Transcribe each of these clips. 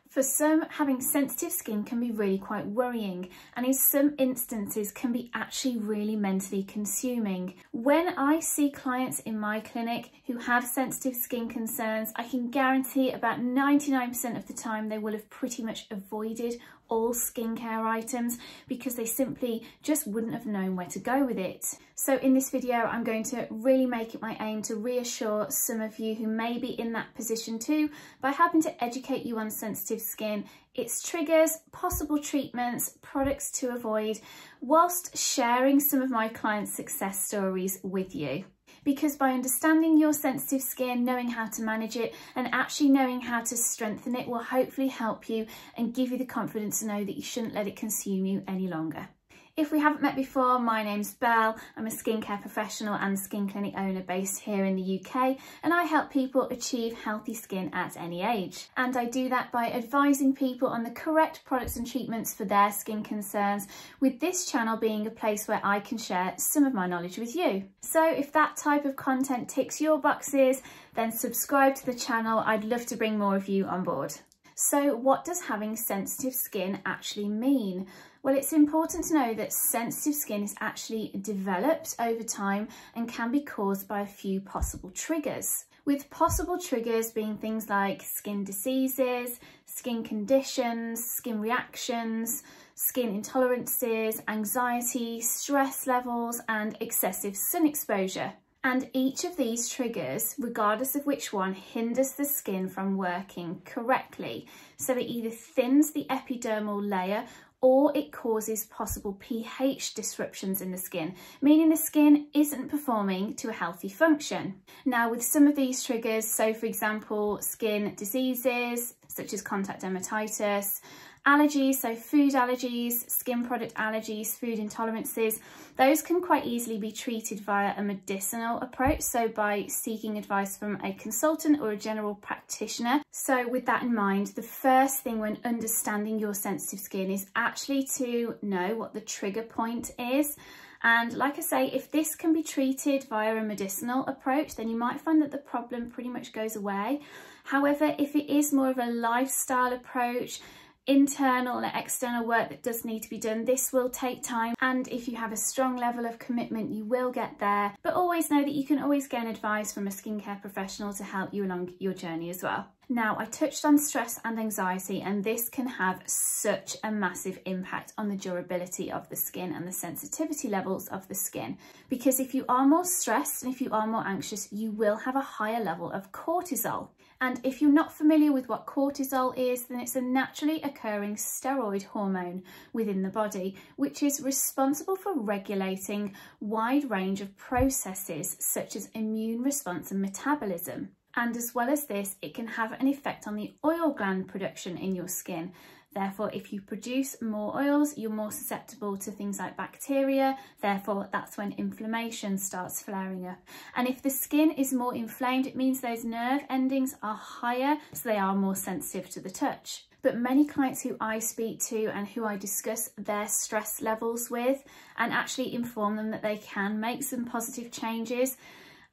For some, having sensitive skin can be really quite worrying, and in some instances can be actually really mentally consuming. When I see clients in my clinic who have sensitive skin concerns, I can guarantee about 99% of the time they will have pretty much avoided all skincare items because they simply just wouldn't have known where to go with it. So in this video, I'm going to really make it my aim to reassure some of you who may be in that position too by helping to educate you on sensitive skin, its triggers, possible treatments, products to avoid, whilst sharing some of my clients' success stories with you. Because by understanding your sensitive skin, knowing how to manage it, and actually knowing how to strengthen it will hopefully help you and give you the confidence to know that you shouldn't let it consume you any longer. If we haven't met before, my name's Belle. I'm a skincare professional and skin clinic owner based here in the UK, and I help people achieve healthy skin at any age. And I do that by advising people on the correct products and treatments for their skin concerns, with this channel being a place where I can share some of my knowledge with you. So if that type of content ticks your boxes, then subscribe to the channel. I'd love to bring more of you on board. So what does having sensitive skin actually mean? Well, it's important to know that sensitive skin is actually developed over time and can be caused by a few possible triggers. With possible triggers being things like skin diseases, skin conditions, skin reactions, skin intolerances, anxiety, stress levels, and excessive sun exposure. And each of these triggers, regardless of which one, hinders the skin from working correctly. So it either thins the epidermal layer or it causes possible pH disruptions in the skin, meaning the skin isn't performing to a healthy function. Now, with some of these triggers, so for example, skin diseases such as contact dermatitis, allergies, so food allergies, skin product allergies, food intolerances, those can quite easily be treated via a medicinal approach, so by seeking advice from a consultant or a general practitioner. So with that in mind, the first thing when understanding your sensitive skin is actually to know what the trigger point is. And like I say, if this can be treated via a medicinal approach, then you might find that the problem pretty much goes away. However, if it is more of a lifestyle approach, internal and external work that does need to be done, this will take time, and if you have a strong level of commitment you will get there. But always know that you can always gain advice from a skincare professional to help you along your journey as well. Now, I touched on stress and anxiety, and this can have such a massive impact on the durability of the skin and the sensitivity levels of the skin. Because if you are more stressed and if you are more anxious, you will have a higher level of cortisol. And if you're not familiar with what cortisol is, then it's a naturally occurring steroid hormone within the body, which is responsible for regulating a wide range of processes such as immune response and metabolism. And as well as this, it can have an effect on the oil gland production in your skin. Therefore, if you produce more oils, you're more susceptible to things like bacteria. Therefore, that's when inflammation starts flaring up. And if the skin is more inflamed, it means those nerve endings are higher, so they are more sensitive to the touch. But many clients who I speak to and who I discuss their stress levels with and actually inform them that they can make some positive changes,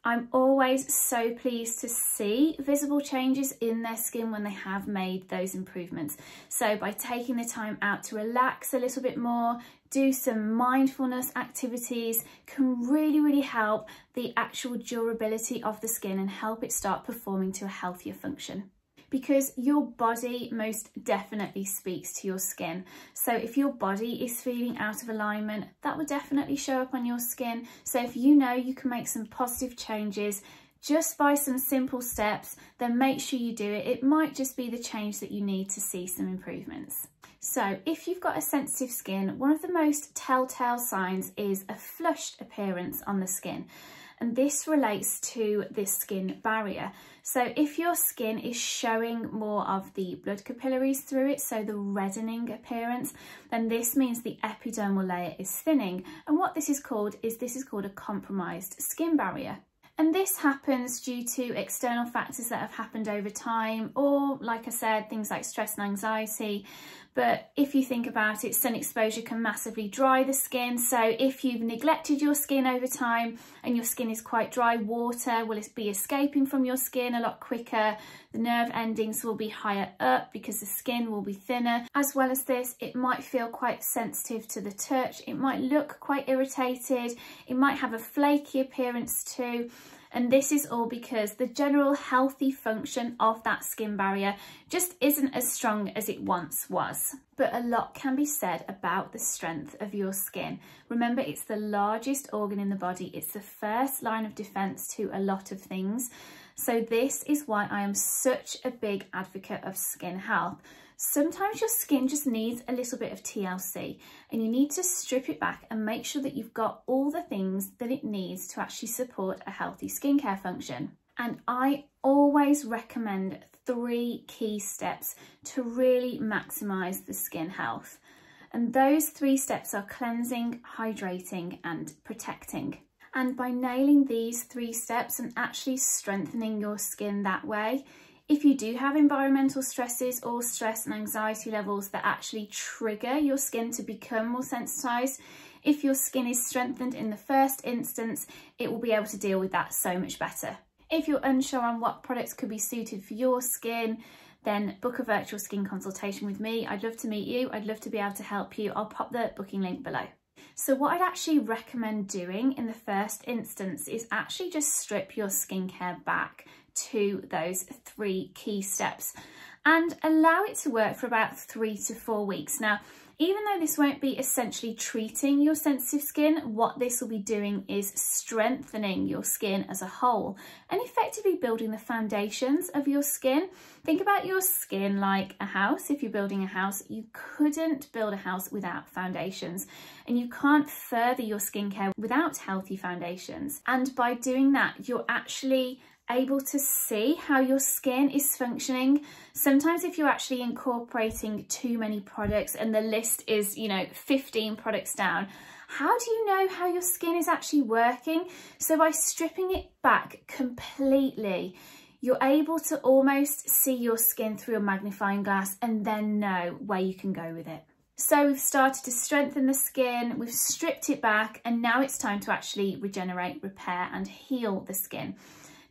I'm always so pleased to see visible changes in their skin when they have made those improvements. So by taking the time out to relax a little bit more, do some mindfulness activities, can really help the actual durability of the skin and help it start performing to a healthier function. Because your body most definitely speaks to your skin. So if your body is feeling out of alignment, that would definitely show up on your skin. So if you know you can make some positive changes just by some simple steps, then make sure you do it. It might just be the change that you need to see some improvements. So if you've got a sensitive skin, one of the most telltale signs is a flushed appearance on the skin. And this relates to this skin barrier. So if your skin is showing more of the blood capillaries through it, so the reddening appearance, then this means the epidermal layer is thinning. And what this is called a compromised skin barrier. And this happens due to external factors that have happened over time, or like I said, things like stress and anxiety. But if you think about it, sun exposure can massively dry the skin. So if you've neglected your skin over time and your skin is quite dry, water will be escaping from your skin a lot quicker. The nerve endings will be higher up because the skin will be thinner. As well as this, it might feel quite sensitive to the touch. It might look quite irritated. It might have a flaky appearance too. And this is all because the general healthy function of that skin barrier just isn't as strong as it once was. But a lot can be said about the strength of your skin. Remember, it's the largest organ in the body. It's the first line of defense to a lot of things. So this is why I am such a big advocate of skin health. Sometimes your skin just needs a little bit of TLC and you need to strip it back and make sure that you've got all the things that it needs to actually support a healthy skincare function. And I always recommend 3 key steps to really maximise the skin health. And those 3 steps are cleansing, hydrating and protecting. And by nailing these 3 steps and actually strengthening your skin that way, if you do have environmental stresses or stress and anxiety levels that actually trigger your skin to become more sensitized, if your skin is strengthened in the first instance, it will be able to deal with that so much better. If you're unsure on what products could be suited for your skin, then book a virtual skin consultation with me. I'd love to meet you. I'd love to be able to help you. I'll pop the booking link below. So what I'd actually recommend doing in the first instance is actually just strip your skincare back to those 3 key steps and allow it to work for about 3 to 4 weeks. Now, even though this won't be essentially treating your sensitive skin, what this will be doing is strengthening your skin as a whole and effectively building the foundations of your skin. Think about your skin like a house. If you're building a house, you couldn't build a house without foundations, and you can't further your skincare without healthy foundations. And by doing that, you're actually able to see how your skin is functioning. Sometimes if you're actually incorporating too many products and the list is, 15 products down, how do you know how your skin is actually working? So by stripping it back completely, you're able to almost see your skin through a magnifying glass and then know where you can go with it. So we've started to strengthen the skin, we've stripped it back, and now it's time to actually regenerate, repair and heal the skin.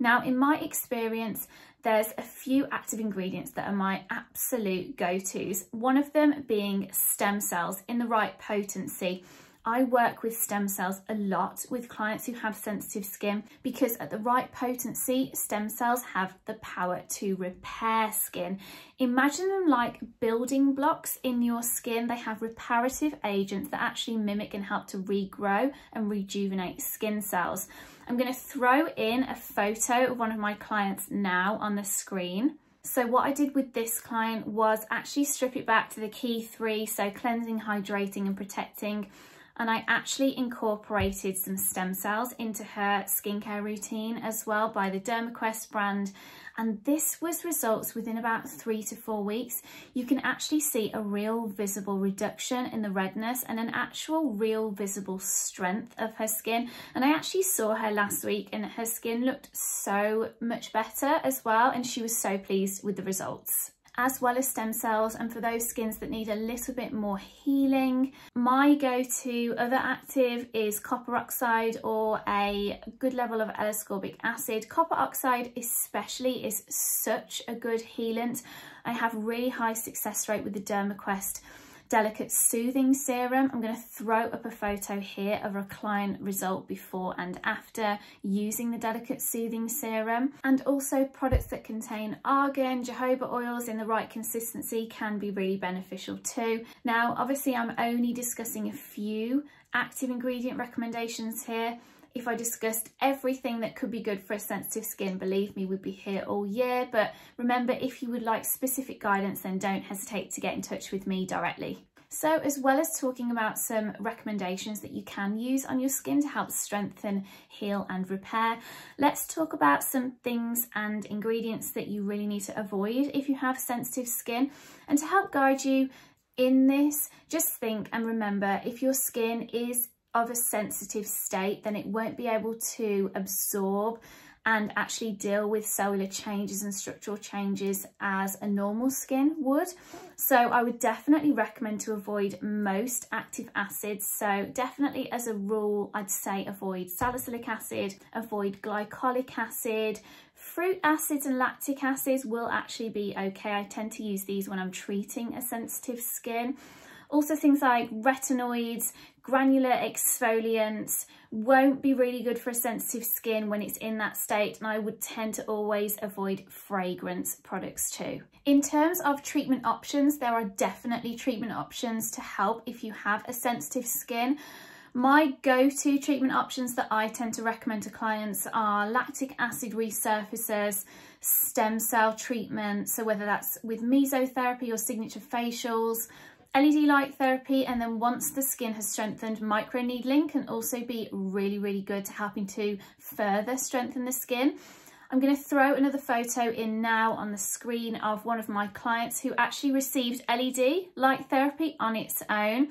Now, in my experience, there's a few active ingredients that are my absolute go-tos. One of them being stem cells in the right potency. I work with stem cells a lot with clients who have sensitive skin because at the right potency, stem cells have the power to repair skin. Imagine them like building blocks in your skin. They have reparative agents that actually mimic and help to regrow and rejuvenate skin cells. I'm going to throw in a photo of one of my clients now on the screen. So what I did with this client was actually strip it back to the key 3, so cleansing, hydrating and protecting. And I actually incorporated some stem cells into her skincare routine as well by the DermaQuest brand. And this was results within about 3 to 4 weeks. You can actually see a real visible reduction in the redness and an actual real visible strength of her skin. And I actually saw her last week and her skin looked so much better as well. And she was so pleased with the results. As well as stem cells, and for those skins that need a little bit more healing, my go-to other active is copper oxide or a good level of L-ascorbic acid. Copper oxide especially is such a good healant. I have really high success rate with the DermaQuest Delicate Soothing Serum. I'm going to throw up a photo here of a client result before and after using the Delicate Soothing Serum. And also products that contain argan, jojoba oils in the right consistency can be really beneficial too. Now, obviously I'm only discussing a few active ingredient recommendations here. If I discussed everything that could be good for a sensitive skin, believe me, we'd be here all year. But remember, if you would like specific guidance, then don't hesitate to get in touch with me directly. So as well as talking about some recommendations that you can use on your skin to help strengthen, heal and repair, let's talk about some things and ingredients that you really need to avoid if you have sensitive skin. And to help guide you in this, just think and remember, if your skin is of a sensitive state, then it won't be able to absorb and actually deal with cellular changes and structural changes as a normal skin would. So I would definitely recommend to avoid most active acids. So definitely as a rule, I'd say avoid salicylic acid, avoid glycolic acid. Fruit acids and lactic acids will actually be okay. I tend to use these when I'm treating a sensitive skin. Also things like retinoids, granular exfoliants won't be really good for a sensitive skin when it's in that state, and I would tend to always avoid fragrance products too. In terms of treatment options, there are definitely treatment options to help if you have a sensitive skin. My go-to treatment options that I tend to recommend to clients are lactic acid resurfacers, stem cell treatment, so whether that's with mesotherapy or signature facials, LED light therapy, and then once the skin has strengthened, microneedling can also be really, really good to helping to further strengthen the skin. I'm going to throw another photo in now on the screen of one of my clients who actually received LED light therapy on its own.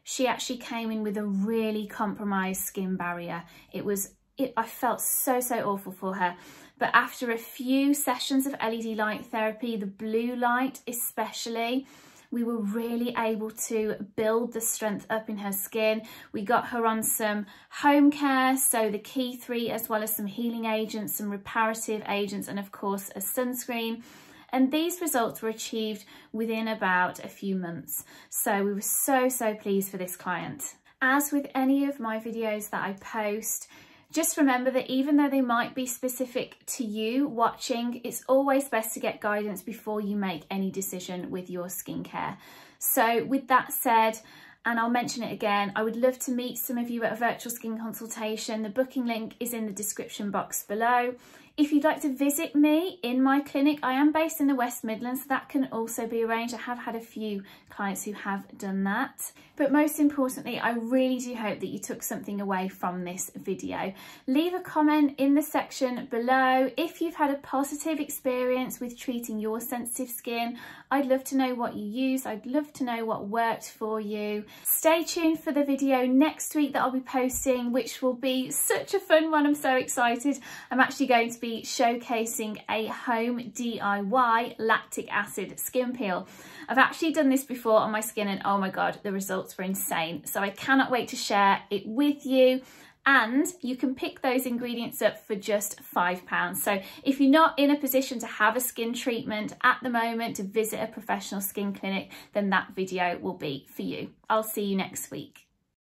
She actually came in with a really compromised skin barrier. I felt so awful for her. But after a few sessions of LED light therapy, the blue light especially, we were really able to build the strength up in her skin. We got her on some home care, so the key 3, as well as some healing agents, some reparative agents, and of course a sunscreen. And these results were achieved within about a few months. So we were so pleased for this client. As with any of my videos that I post, just remember that even though they might be specific to you watching, it's always best to get guidance before you make any decision with your skincare. So with that said, and I'll mention it again, I would love to meet some of you at a virtual skin consultation. The booking link is in the description box below. If you'd like to visit me in my clinic, I am based in the West Midlands, so that can also be arranged. I have had a few clients who have done that. But most importantly, I really do hope that you took something away from this video. Leave a comment in the section below. If you've had a positive experience with treating your sensitive skin, I'd love to know what you use. I'd love to know what worked for you. Stay tuned for the video next week that I'll be posting, which will be such a fun one. I'm so excited. I'm actually going to be showcasing a home DIY lactic acid skin peel. I've actually done this before on my skin and oh my god, the results were insane. So I cannot wait to share it with you. And you can pick those ingredients up for just £5. So if you're not in a position to have a skin treatment at the moment, to visit a professional skin clinic, then that video will be for you. I'll see you next week.